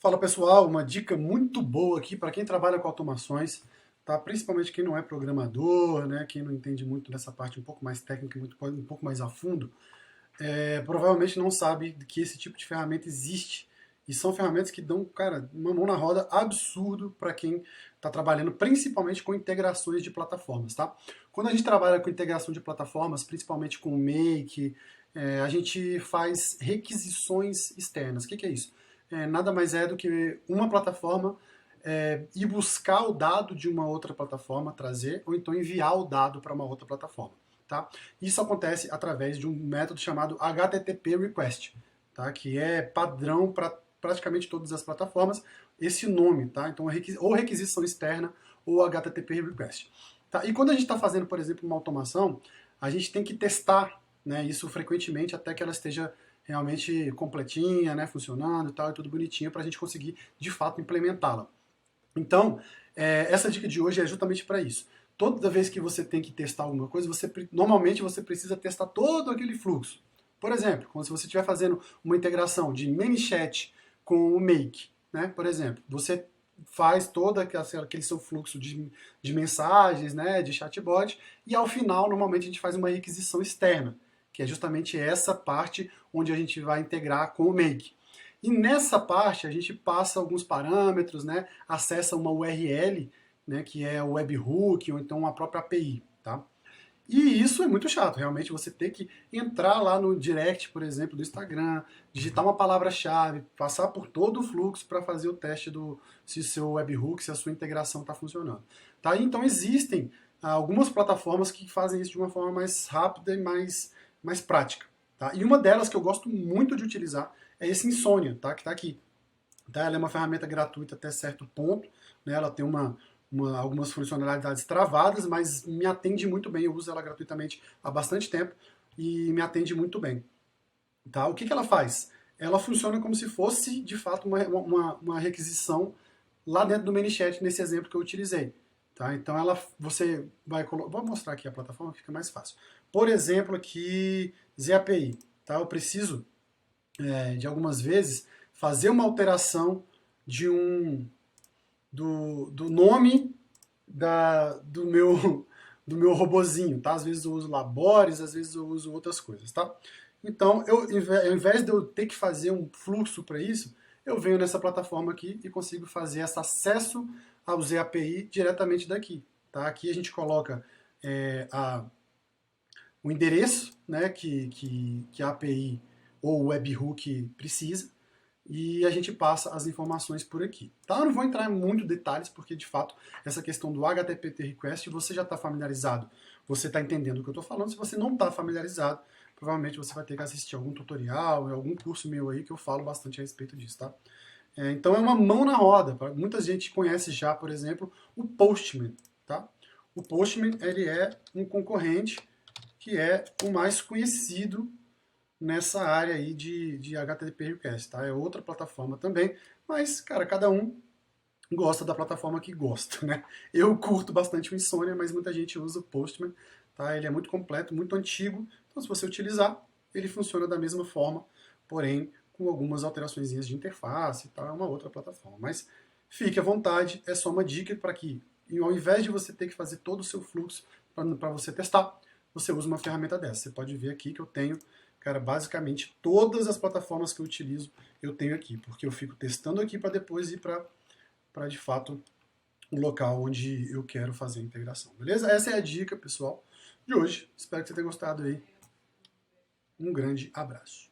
Fala pessoal, uma dica muito boa aqui para quem trabalha com automações, tá? Principalmente quem não é programador, né? Quem não entende muito dessa parte um pouco mais técnica, um pouco mais a fundo, provavelmente não sabe que esse tipo de ferramenta existe. E são ferramentas que dão, cara, uma mão na roda absurdo para quem está trabalhando principalmente com integrações de plataformas, tá? Quando a gente trabalha com integração de plataformas, principalmente com o Make, a gente faz requisições externas. O que é isso? Nada mais é do que uma plataforma ir buscar o dado de uma outra plataforma, trazer, ou então enviar o dado para uma outra plataforma. Tá? Isso acontece através de um método chamado HTTP Request, tá? Que é padrão para praticamente todas as plataformas, esse nome. Tá? Então, ou requisição externa ou HTTP Request. Tá? E quando a gente está fazendo, por exemplo, uma automação, a gente tem que testar, né, isso frequentemente até que ela esteja realmente completinha, né, funcionando e tal, e tudo bonitinho para a gente conseguir, de fato, implementá-la. Então, essa dica de hoje é justamente para isso. Toda vez que você tem que testar alguma coisa, normalmente você precisa testar todo aquele fluxo. Por exemplo, quando você estiver fazendo uma integração de ManyChat com o Make, né, por exemplo, você faz todo aquele seu fluxo de mensagens, né, de chatbot, e ao final, normalmente, a gente faz uma requisição externa, que é justamente essa parte onde a gente vai integrar com o Make. E nessa parte a gente passa alguns parâmetros, né, acessa uma URL, né, que é o webhook ou então a própria API, tá? E isso é muito chato, realmente você ter que entrar lá no direct, por exemplo, do Instagram, digitar uma palavra-chave, passar por todo o fluxo para fazer o teste do se seu webhook, se a sua integração está funcionando. Tá? Então existem algumas plataformas que fazem isso de uma forma mais rápida e mais prática. Tá? E uma delas que eu gosto muito de utilizar é esse Insomnia, tá? Que está aqui. Tá? Ela é uma ferramenta gratuita até certo ponto, né? Ela tem algumas funcionalidades travadas, mas me atende muito bem. Eu uso ela gratuitamente há bastante tempo e me atende muito bem. Tá? O que ela faz? Ela funciona como se fosse, de fato, uma requisição lá dentro do ManyChat, nesse exemplo que eu utilizei. Tá? Então, você vai colocar... Vou mostrar aqui a plataforma, fica mais fácil. Por exemplo, aqui, ZAPI. Tá? Eu preciso, de algumas vezes, fazer uma alteração do nome do meu robozinho, tá? Às vezes eu uso labores, às vezes eu uso outras coisas, tá? Então, ao invés de eu ter que fazer um fluxo para isso, eu venho nessa plataforma aqui e consigo fazer esse acesso ao ZAPI diretamente daqui, tá? Aqui a gente coloca o endereço, né, que a API ou o webhook precisa, e a gente passa as informações por aqui. Tá? Eu não vou entrar em muitos detalhes, porque de fato essa questão do HTTP Request você já está familiarizado, você está entendendo o que eu estou falando. Se você não está familiarizado, provavelmente você vai ter que assistir algum tutorial, algum curso meu aí que eu falo bastante a respeito disso. Tá? Então é uma mão na roda. Muita gente conhece já, por exemplo, o Postman. Tá? O Postman ele é um concorrente que é o mais conhecido nessa área aí de HTTP Request, tá? É outra plataforma também, mas, cara, cada um gosta da plataforma que gosta, né? Eu curto bastante o Insomnia, mas muita gente usa o Postman, tá? Ele é muito completo, muito antigo, então se você utilizar, ele funciona da mesma forma, porém com algumas alterações de interface e tal, é uma outra plataforma. Mas fique à vontade, é só uma dica para que, ao invés de você ter que fazer todo o seu fluxo para você testar, você usa uma ferramenta dessa. Você pode ver aqui que eu tenho, cara, basicamente todas as plataformas que eu utilizo, eu tenho aqui, porque eu fico testando aqui para depois ir para de fato o local onde eu quero fazer a integração. Beleza? Essa é a dica, pessoal, de hoje. Espero que você tenha gostado aí. Um grande abraço.